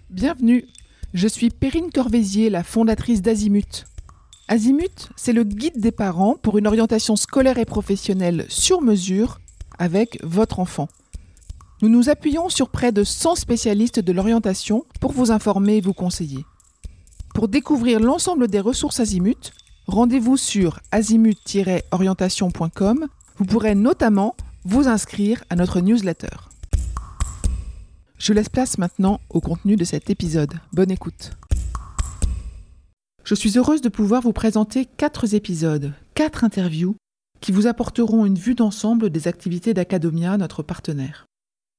Bienvenue, je suis Perrine Corvézier, la fondatrice d'Azimut. Azimut, c'est le guide des parents pour une orientation scolaire et professionnelle sur mesure avec votre enfant. Nous nous appuyons sur près de 100 spécialistes de l'orientation pour vous informer et vous conseiller. Pour découvrir l'ensemble des ressources Azimut, rendez-vous sur azimut-orientation.com. Vous pourrez notamment vous inscrire à notre newsletter. Je laisse place maintenant au contenu de cet épisode. Bonne écoute. Je suis heureuse de pouvoir vous présenter 4 épisodes, 4 interviews qui vous apporteront une vue d'ensemble des activités d'Academia, notre partenaire.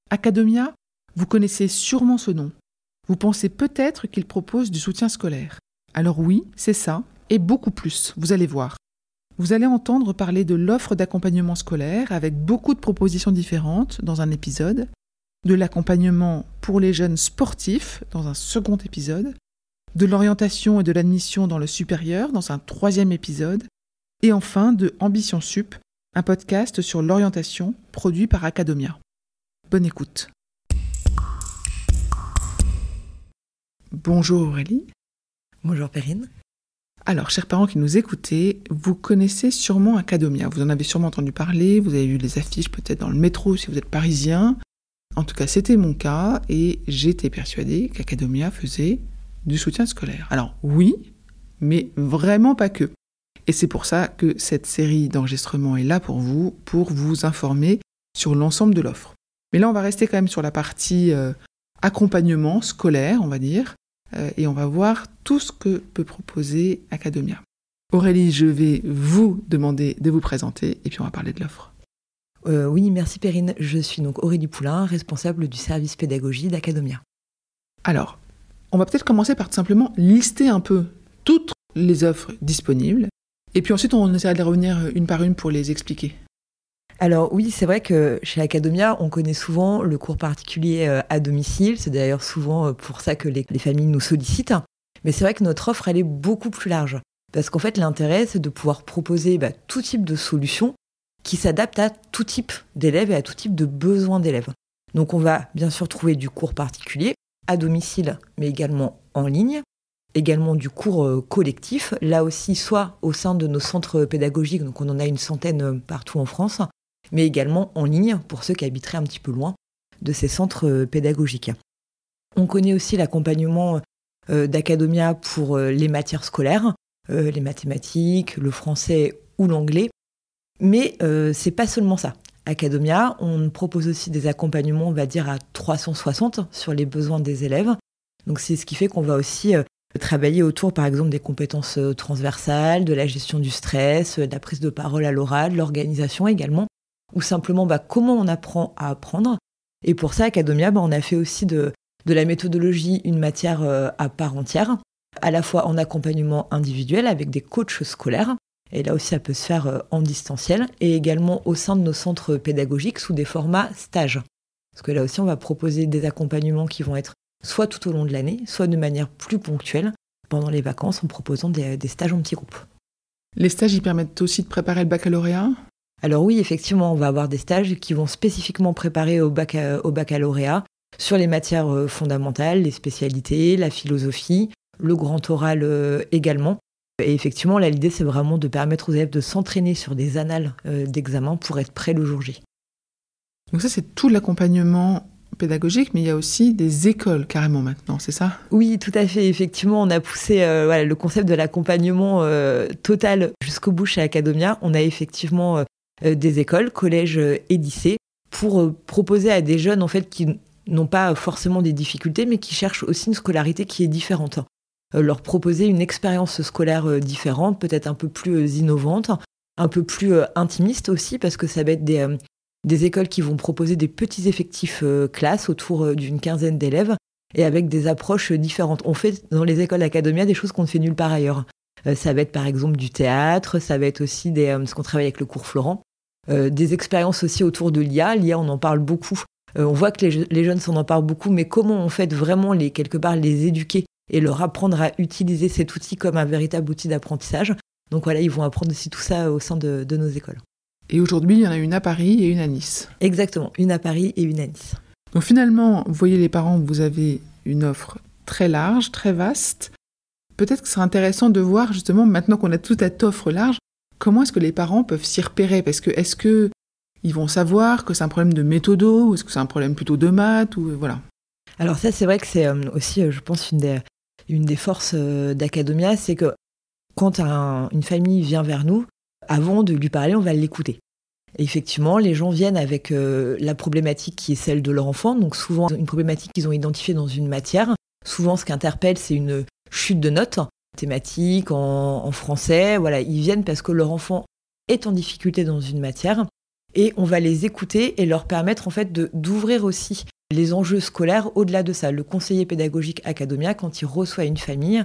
Academia, vous connaissez sûrement ce nom. Vous pensez peut-être qu'il propose du soutien scolaire. Alors oui, c'est ça, et beaucoup plus, vous allez voir. Vous allez entendre parler de l'offre d'accompagnement scolaire avec beaucoup de propositions différentes dans un épisode, de l'accompagnement pour les jeunes sportifs dans un second épisode, de l'orientation et de l'admission dans le supérieur dans un 3e épisode, et enfin de Ambition Sup, un podcast sur l'orientation produit par Academia. Bonne écoute. Bonjour Aurélie. Bonjour Perrine. Alors, chers parents qui nous écoutez, vous connaissez sûrement Academia. Vous en avez sûrement entendu parler, vous avez vu les affiches peut-être dans le métro si vous êtes parisien. En tout cas, c'était mon cas et j'étais persuadée qu'Academia faisait du soutien scolaire. Alors oui, mais vraiment pas que. Et c'est pour ça que cette série d'enregistrements est là pour vous informer sur l'ensemble de l'offre. Mais là, on va rester quand même sur la partie accompagnement scolaire, on va dire, et on va voir tout ce que peut proposer Academia. Aurélie, je vais vous demander de vous présenter et puis on va parler de l'offre. Oui, merci Perrine. Je suis donc Aurélie Poulain, responsable du service pédagogie d'Academia. Alors, on va peut-être commencer par tout simplement lister un peu toutes les offres disponibles et puis ensuite on essaiera de les revenir une par une pour les expliquer. Alors oui, c'est vrai que chez Academia, on connaît souvent le cours particulier à domicile. C'est d'ailleurs souvent pour ça que les familles nous sollicitent. Mais c'est vrai que notre offre, elle est beaucoup plus large. Parce qu'en fait, l'intérêt, c'est de pouvoir proposer tout type de solutions qui s'adaptent à tout type d'élèves et à tout type de besoins d'élèves. Donc on va bien sûr trouver du cours particulier à domicile, mais également en ligne, également du cours collectif, là aussi soit au sein de nos centres pédagogiques, donc on en a une centaine partout en France, mais également en ligne pour ceux qui habiteraient un petit peu loin de ces centres pédagogiques. On connaît aussi l'accompagnement d'Academia pour les matières scolaires, les mathématiques, le français ou l'anglais. Mais c'est pas seulement ça. Academia, on propose aussi des accompagnements, on va dire, à 360 sur les besoins des élèves. Donc c'est ce qui fait qu'on va aussi travailler autour, par exemple, des compétences transversales, de la gestion du stress, de la prise de parole à l'oral, de l'organisation également, ou simplement comment on apprend à apprendre. Et pour ça, Academia, on a fait aussi de la méthodologie une matière à part entière, à la fois en accompagnement individuel avec des coachs scolaires. Et là aussi, ça peut se faire en distanciel et également au sein de nos centres pédagogiques sous des formats stages. Parce que là aussi, on va proposer des accompagnements qui vont être soit tout au long de l'année, soit de manière plus ponctuelle pendant les vacances en proposant des stages en petits groupes. Les stages, ils permettent aussi de préparer le baccalauréat ? Alors oui, effectivement, on va avoir des stages qui vont spécifiquement préparer au baccalauréat sur les matières fondamentales, les spécialités, la philosophie, le grand oral également. Et effectivement, là, l'idée, c'est vraiment de permettre aux élèves de s'entraîner sur des annales d'examen pour être prêts le jour J. Donc ça, c'est tout l'accompagnement pédagogique, mais il y a aussi des écoles carrément maintenant, c'est ça ? Oui, tout à fait. Effectivement, on a poussé le concept de l'accompagnement total jusqu'au bout chez Academia. On a effectivement des écoles, collèges et lycées pour proposer à des jeunes en fait, qui n'ont pas forcément des difficultés, mais qui cherchent aussi une scolarité qui est différente. Leur proposer une expérience scolaire différente, peut-être un peu plus innovante, un peu plus intimiste aussi, parce que ça va être des écoles qui vont proposer des petits effectifs classes autour d'une quinzaine d'élèves et avec des approches différentes. On fait dans les écoles Academia des choses qu'on ne fait nulle part ailleurs. Ça va être par exemple du théâtre, ça va être aussi parce qu'on travaille avec le cours Florent, des expériences aussi autour de l'IA. L'IA, on en parle beaucoup. On voit que les jeunes s'en emparent beaucoup, mais comment on fait vraiment quelque part les éduquer et leur apprendre à utiliser cet outil comme un véritable outil d'apprentissage. Donc voilà, ils vont apprendre aussi tout ça au sein de nos écoles. Et aujourd'hui, il y en a une à Paris et une à Nice. Exactement, une à Paris et une à Nice. Donc finalement, vous voyez les parents, vous avez une offre très large, très vaste. Peut-être que ce serait intéressant de voir justement, maintenant qu'on a toute cette offre large, comment est-ce que les parents peuvent s'y repérer ? Parce que est-ce qu'ils vont savoir que c'est un problème de méthodo ou est-ce que c'est un problème plutôt de maths ou voilà. Alors ça, c'est vrai que c'est aussi, je pense, une des forces d'Academia, c'est que quand une famille vient vers nous, avant de lui parler, on va l'écouter. Et effectivement, les gens viennent avec la problématique qui est celle de leur enfant, donc souvent une problématique qu'ils ont identifiée dans une matière. Souvent, ce qui interpelle, c'est une chute de notes thématiques en français. Voilà, ils viennent parce que leur enfant est en difficulté dans une matière et on va les écouter et leur permettre en fait d'ouvrir aussi les enjeux scolaires au-delà de ça. Le conseiller pédagogique Academia, quand il reçoit une famille,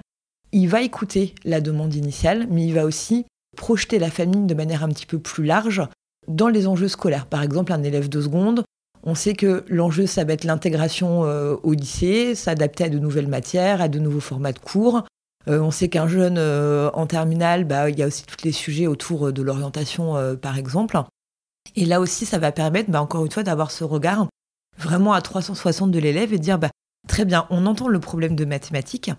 il va écouter la demande initiale, mais il va aussi projeter la famille de manière un petit peu plus large dans les enjeux scolaires. Par exemple, un élève de seconde, on sait que l'enjeu, ça va être l'intégration au lycée, s'adapter à de nouvelles matières, à de nouveaux formats de cours. On sait qu'un jeune en terminale, il y a aussi tous les sujets autour de l'orientation, par exemple. Et là aussi, ça va permettre, encore une fois, d'avoir ce regard vraiment à 360 de l'élève et de dire, très bien, on entend le problème de mathématiques,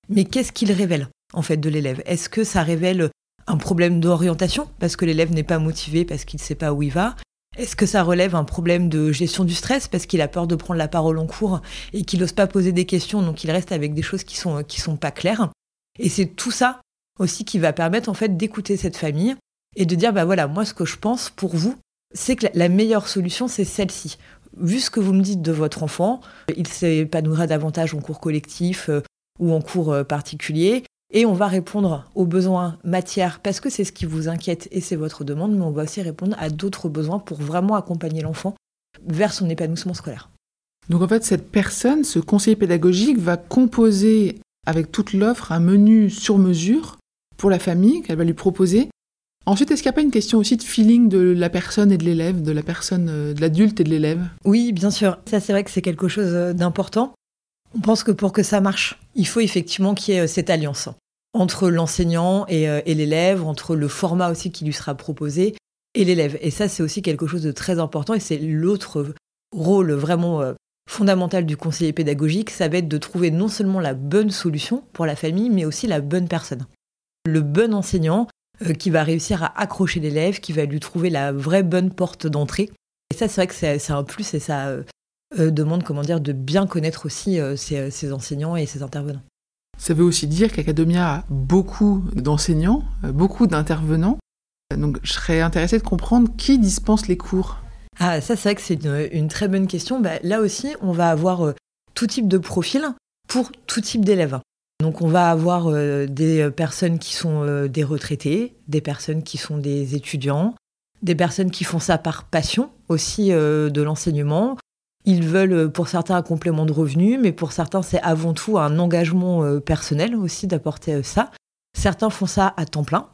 mais qu'est-ce qu'il révèle, en fait, de l'élève ? Est-ce que ça révèle un problème d'orientation, parce que l'élève n'est pas motivé, parce qu'il ne sait pas où il va ? Est-ce que ça relève un problème de gestion du stress, parce qu'il a peur de prendre la parole en cours et qu'il n'ose pas poser des questions, donc il reste avec des choses qui sont pas claires ? Et c'est tout ça aussi qui va permettre, en fait, d'écouter cette famille et de dire, voilà, moi, ce que je pense pour vous, c'est que la meilleure solution, c'est celle-ci. Vu ce que vous me dites de votre enfant, il s'épanouira davantage en cours collectif ou en cours particulier. Et on va répondre aux besoins matière parce que c'est ce qui vous inquiète et c'est votre demande, mais on va aussi répondre à d'autres besoins pour vraiment accompagner l'enfant vers son épanouissement scolaire. Donc en fait, cette personne, ce conseiller pédagogique, va composer avec toute l'offre un menu sur mesure pour la famille qu'elle va lui proposer. Ensuite, est-ce qu'il n'y a pas une question aussi de feeling de la personne et de l'élève, de la personne, de l'adulte et de l'élève ? Oui, bien sûr. Ça, c'est vrai que c'est quelque chose d'important. On pense que pour que ça marche, il faut effectivement qu'il y ait cette alliance entre l'enseignant et l'élève, entre le format aussi qui lui sera proposé et l'élève. Et ça, c'est aussi quelque chose de très important et c'est l'autre rôle vraiment fondamental du conseiller pédagogique, ça va être de trouver non seulement la bonne solution pour la famille, mais aussi la bonne personne. Le bon enseignant qui va réussir à accrocher l'élève, qui va lui trouver la vraie bonne porte d'entrée. Et ça, c'est vrai que c'est un plus et ça demande de bien connaître aussi ses enseignants et ses intervenants. Ça veut aussi dire qu'Academia a beaucoup d'enseignants, beaucoup d'intervenants. Donc je serais intéressée de comprendre qui dispense les cours. Ah, ça, c'est vrai que c'est une très bonne question. Là aussi, on va avoir tout type de profil pour tout type d'élèves. Donc on va avoir des personnes qui sont des retraités, des personnes qui sont des étudiants, des personnes qui font ça par passion aussi de l'enseignement. Ils veulent pour certains un complément de revenus, mais pour certains c'est avant tout un engagement personnel aussi d'apporter ça. Certains font ça à temps plein.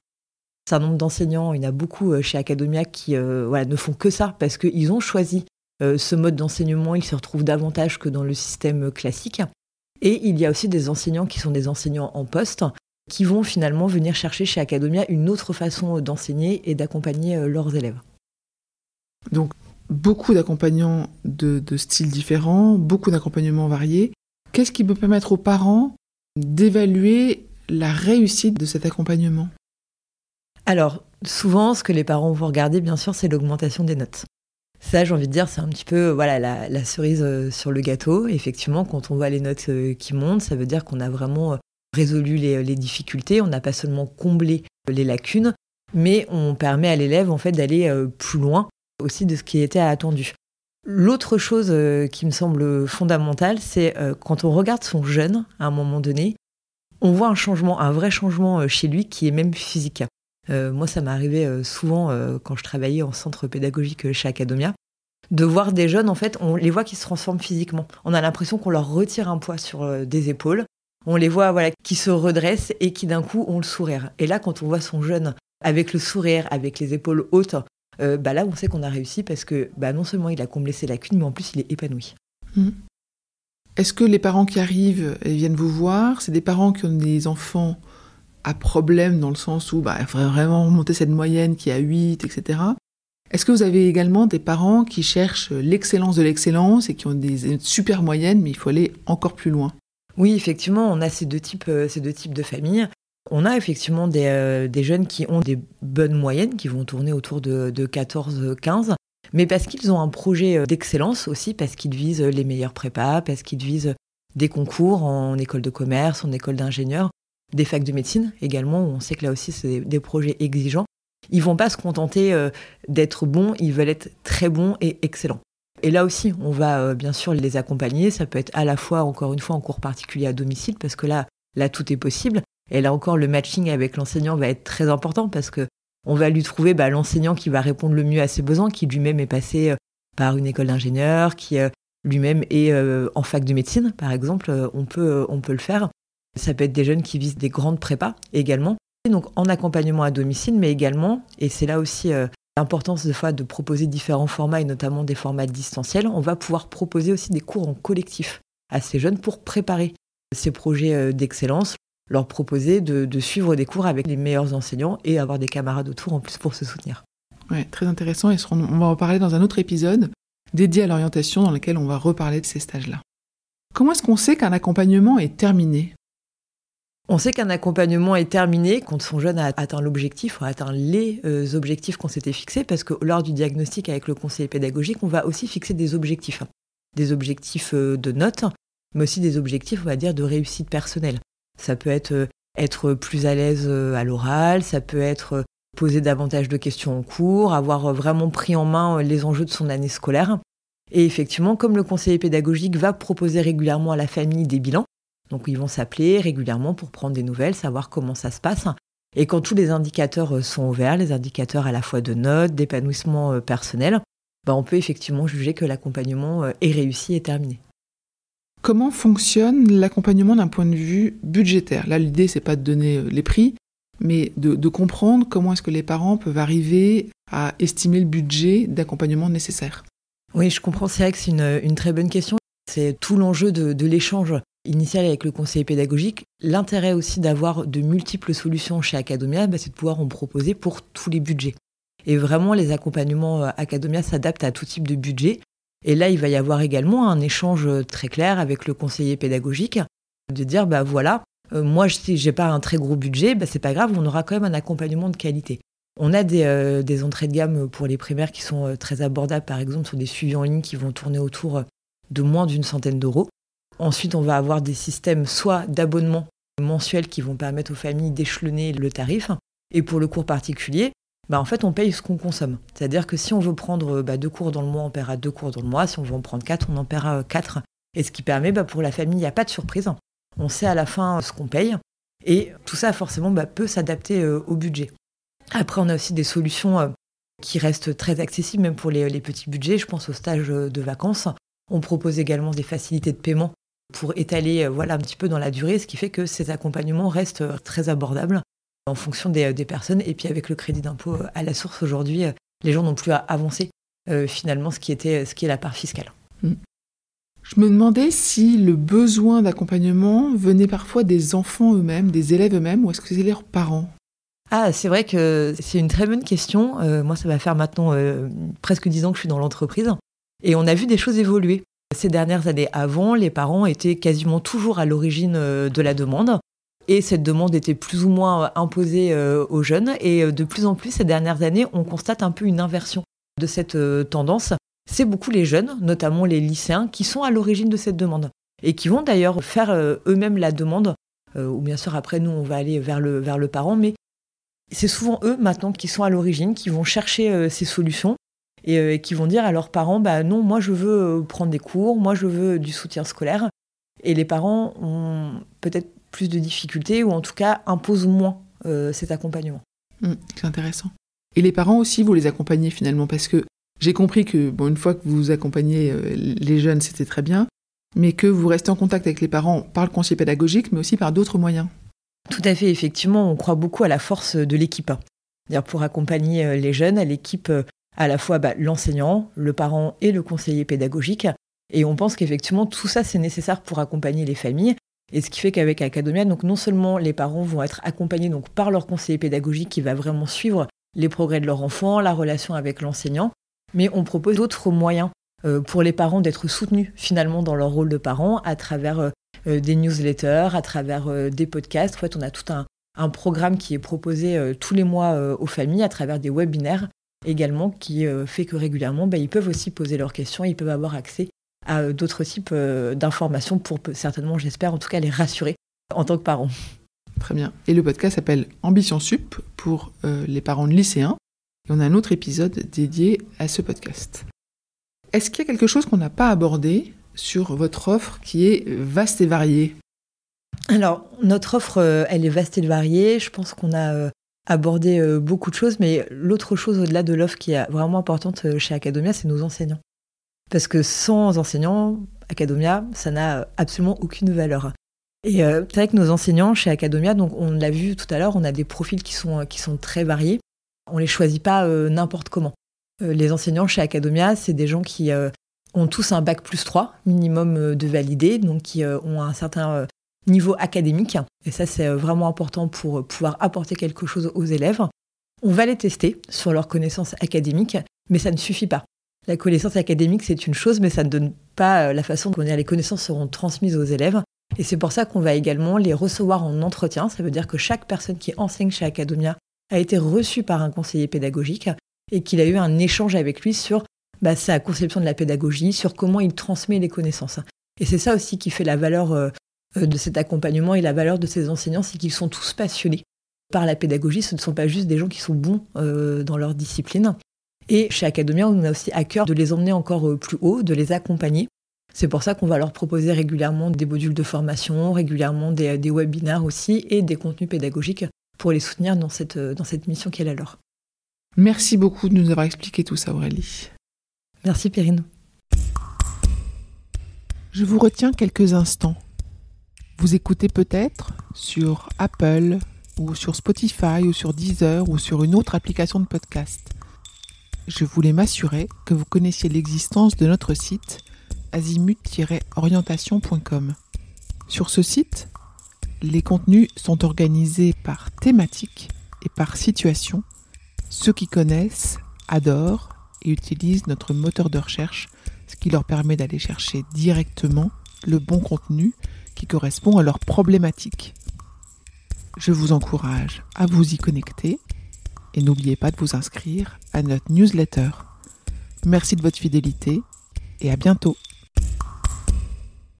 C'est un nombre d'enseignants, il y en a beaucoup chez Academia qui ne font que ça parce qu'ils ont choisi ce mode d'enseignement, ils se retrouvent davantage que dans le système classique. Et il y a aussi des enseignants qui sont des enseignants en poste, qui vont finalement venir chercher chez Academia une autre façon d'enseigner et d'accompagner leurs élèves. Donc, beaucoup d'accompagnants de styles différents, beaucoup d'accompagnements variés. Qu'est-ce qui peut permettre aux parents d'évaluer la réussite de cet accompagnement ? Alors, souvent, ce que les parents vont regarder, bien sûr, c'est l'augmentation des notes. Ça, j'ai envie de dire, c'est un petit peu la cerise sur le gâteau. Effectivement, quand on voit les notes qui montent, ça veut dire qu'on a vraiment résolu les difficultés. On n'a pas seulement comblé les lacunes, mais on permet à l'élève en fait, d'aller plus loin aussi de ce qui était attendu. L'autre chose qui me semble fondamentale, c'est quand on regarde son jeune, à un moment donné, on voit un vrai changement chez lui qui est même physique. Moi, ça m'est arrivé souvent quand je travaillais en centre pédagogique chez Academia, de voir des jeunes, en fait, on les voit qui se transforment physiquement. On a l'impression qu'on leur retire un poids sur des épaules. On les voit qui se redressent et qui d'un coup ont le sourire. Et là, quand on voit son jeune avec le sourire, avec les épaules hautes, là, on sait qu'on a réussi parce que non seulement il a comblé ses lacunes, mais en plus, il est épanoui. Mmh. Est-ce que les parents qui arrivent et viennent vous voir, c'est des parents qui ont des enfants à problème dans le sens où il faudrait vraiment remonter cette moyenne qui est à 8, etc. Est-ce que vous avez également des parents qui cherchent l'excellence de l'excellence et qui ont des super moyennes, mais il faut aller encore plus loin ? Oui, effectivement, on a ces deux types de familles. On a effectivement des jeunes qui ont des bonnes moyennes, qui vont tourner autour de 14-15, mais parce qu'ils ont un projet d'excellence aussi, parce qu'ils visent les meilleures prépas, parce qu'ils visent des concours en école de commerce, en école d'ingénieur, des facs de médecine également, où on sait que là aussi, c'est des projets exigeants. Ils vont pas se contenter d'être bons, ils veulent être très bons et excellents. Et là aussi, on va bien sûr les accompagner. Ça peut être à la fois, encore une fois, en cours particulier à domicile, parce que là, tout est possible. Et là encore, le matching avec l'enseignant va être très important, parce que on va lui trouver l'enseignant qui va répondre le mieux à ses besoins, qui lui-même est passé par une école d'ingénieur, qui lui-même est en fac de médecine, par exemple. On peut le faire. Ça peut être des jeunes qui visent des grandes prépas également. Et donc en accompagnement à domicile, mais également, et c'est là aussi l'importance de proposer différents formats, et notamment des formats distanciels, on va pouvoir proposer aussi des cours en collectif à ces jeunes pour préparer ces projets d'excellence, leur proposer de suivre des cours avec les meilleurs enseignants et avoir des camarades autour en plus pour se soutenir. Ouais, très intéressant, et on va en parler dans un autre épisode dédié à l'orientation, dans lequel on va reparler de ces stages-là. Comment est-ce qu'on sait qu'un accompagnement est terminé ? On sait qu'un accompagnement est terminé quand son jeune a atteint l'objectif, a atteint les objectifs qu'on s'était fixés, parce que lors du diagnostic avec le conseiller pédagogique, on va aussi fixer des objectifs de notes, mais aussi des objectifs, on va dire, de réussite personnelle. Ça peut être plus à l'aise à l'oral, ça peut être poser davantage de questions en cours, avoir vraiment pris en main les enjeux de son année scolaire. Et effectivement, comme le conseiller pédagogique va proposer régulièrement à la famille des bilans, donc ils vont s'appeler régulièrement pour prendre des nouvelles, savoir comment ça se passe. Et quand tous les indicateurs sont ouverts, les indicateurs à la fois de notes, d'épanouissement personnel, on peut effectivement juger que l'accompagnement est réussi et terminé. Comment fonctionne l'accompagnement d'un point de vue budgétaire ? Là, l'idée, c'est pas de donner les prix, mais de comprendre comment est-ce que les parents peuvent arriver à estimer le budget d'accompagnement nécessaire. Oui, je comprends, c'est vrai que c'est une très bonne question. C'est tout l'enjeu de l'échange initial avec le conseiller pédagogique. L'intérêt aussi d'avoir de multiples solutions chez Acadomia, c'est de pouvoir en proposer pour tous les budgets. Et vraiment, les accompagnements Acadomia s'adaptent à tout type de budget. Et là, il va y avoir également un échange très clair avec le conseiller pédagogique, de dire, moi, j'ai pas un très gros budget, c'est pas grave, on aura quand même un accompagnement de qualité. On a des entrées de gamme pour les primaires qui sont très abordables, par exemple, sur des suivis en ligne qui vont tourner autour de moins d'une centaine d'euros. Ensuite, on va avoir des systèmes soit d'abonnement mensuels qui vont permettre aux familles d'échelonner le tarif. Et pour le cours particulier, en fait, on paye ce qu'on consomme. C'est-à-dire que si on veut prendre 2 cours dans le mois, on paiera 2 cours dans le mois. Si on veut en prendre 4, on en paiera 4. Et ce qui permet, pour la famille, il n'y a pas de surprise. On sait à la fin ce qu'on paye. Et tout ça, forcément, peut s'adapter au budget. Après, on a aussi des solutions qui restent très accessibles, même pour les petits budgets. Je pense aux stages de vacances. On propose également des facilités de paiement pour étaler un petit peu dans la durée, ce qui fait que ces accompagnements restent très abordables en fonction des personnes. Et puis avec le crédit d'impôt à la source aujourd'hui, les gens n'ont plus à avancer finalement ce qui est la part fiscale. Je me demandais si le besoin d'accompagnement venait parfois des enfants eux-mêmes, des élèves eux-mêmes, ou est-ce que c'est leurs parents ? Ah, c'est vrai que c'est une très bonne question. Moi, ça va faire maintenant presque 10 ans que je suis dans l'entreprise. Et on a vu des choses évoluer. Ces dernières années, avant, les parents étaient quasiment toujours à l'origine de la demande. Et cette demande était plus ou moins imposée aux jeunes. Et de plus en plus, ces dernières années, on constate un peu une inversion de cette tendance. C'est beaucoup les jeunes, notamment les lycéens, qui sont à l'origine de cette demande. Et qui vont d'ailleurs faire eux-mêmes la demande. Ou bien sûr, après, nous, on va aller vers le parent. Mais c'est souvent eux, maintenant, qui sont à l'origine, qui vont chercher ces solutions. Et qui vont dire à leurs parents, non, moi je veux prendre des cours, moi je veux du soutien scolaire. Et les parents ont peut-être plus de difficultés, ou en tout cas imposent moins cet accompagnement. C'est intéressant. Et les parents aussi, vous les accompagnez finalement, parce que j'ai compris que, une fois que vous accompagnez les jeunes, c'était très bien, mais que vous restez en contact avec les parents par le conseiller pédagogique, mais aussi par d'autres moyens. Tout à fait, effectivement, on croit beaucoup à la force de l'équipe. C'est-à-dire pour accompagner les jeunes, à l'équipe à la fois l'enseignant, le parent et le conseiller pédagogique. Et on pense qu'effectivement, tout ça, c'est nécessaire pour accompagner les familles. Et ce qui fait qu'avec Acadomia, donc non seulement les parents vont être accompagnés donc, par leur conseiller pédagogique qui va vraiment suivre les progrès de leur enfant, la relation avec l'enseignant, mais on propose d'autres moyens pour les parents d'être soutenus finalement dans leur rôle de parents à travers des newsletters, à travers des podcasts. En fait, on a tout un programme qui est proposé tous les mois aux familles à travers des webinaires également, qui fait que régulièrement, ils peuvent aussi poser leurs questions, ils peuvent avoir accès à d'autres types d'informations pour certainement, j'espère, en tout cas les rassurer en tant que parents. Très bien. Et le podcast s'appelle Ambition Sup pour les parents de lycéens. Et on a un autre épisode dédié à ce podcast. Est-ce qu'il y a quelque chose qu'on n'a pas abordé sur votre offre qui est vaste et variée ? Alors, notre offre, elle est vaste et variée. Je pense qu'on a abordé beaucoup de choses, mais l'autre chose au-delà de l'offre qui est vraiment importante chez Acadomia, c'est nos enseignants. Parce que sans enseignants, Acadomia, ça n'a absolument aucune valeur. Et c'est vrai que nos enseignants chez Acadomia, donc on l'a vu tout à l'heure, on a des profils qui sont très variés. On les choisit pas n'importe comment. Les enseignants chez Acadomia, c'est des gens qui ont tous un bac+3 minimum de validé, donc qui ont un certain niveau académique. Et ça, c'est vraiment important pour pouvoir apporter quelque chose aux élèves. On va les tester sur leurs connaissances académiques, mais ça ne suffit pas. La connaissance académique, c'est une chose, mais ça ne donne pas la façon dont les connaissances seront transmises aux élèves. Et c'est pour ça qu'on va également les recevoir en entretien. Ça veut dire que chaque personne qui enseigne chez Acadomia a été reçue par un conseiller pédagogique et qu'il a eu un échange avec lui sur sa conception de la pédagogie, sur comment il transmet les connaissances. Et c'est ça aussi qui fait la valeur de cet accompagnement et la valeur de ces enseignants, c'est qu'ils sont tous passionnés par la pédagogie. Ce ne sont pas juste des gens qui sont bons dans leur discipline. Et chez Acadomia, on a aussi à cœur de les emmener encore plus haut, de les accompagner. C'est pour ça qu'on va leur proposer régulièrement des modules de formation, régulièrement des webinaires aussi et des contenus pédagogiques pour les soutenir dans cette mission qui est la leur. Merci beaucoup de nous avoir expliqué tout ça, Aurélie. Merci, Perrine. Je vous retiens quelques instants. Vous écoutez peut-être sur Apple ou sur Spotify ou sur Deezer ou sur une autre application de podcast. Je voulais m'assurer que vous connaissiez l'existence de notre site azimut-orientation.com. Sur ce site, les contenus sont organisés par thématique et par situation. Ceux qui connaissent adorent et utilisent notre moteur de recherche, ce qui leur permet d'aller chercher directement le bon contenu qui correspond à leur problématique. Je vous encourage à vous y connecter et n'oubliez pas de vous inscrire à notre newsletter. Merci de votre fidélité et à bientôt.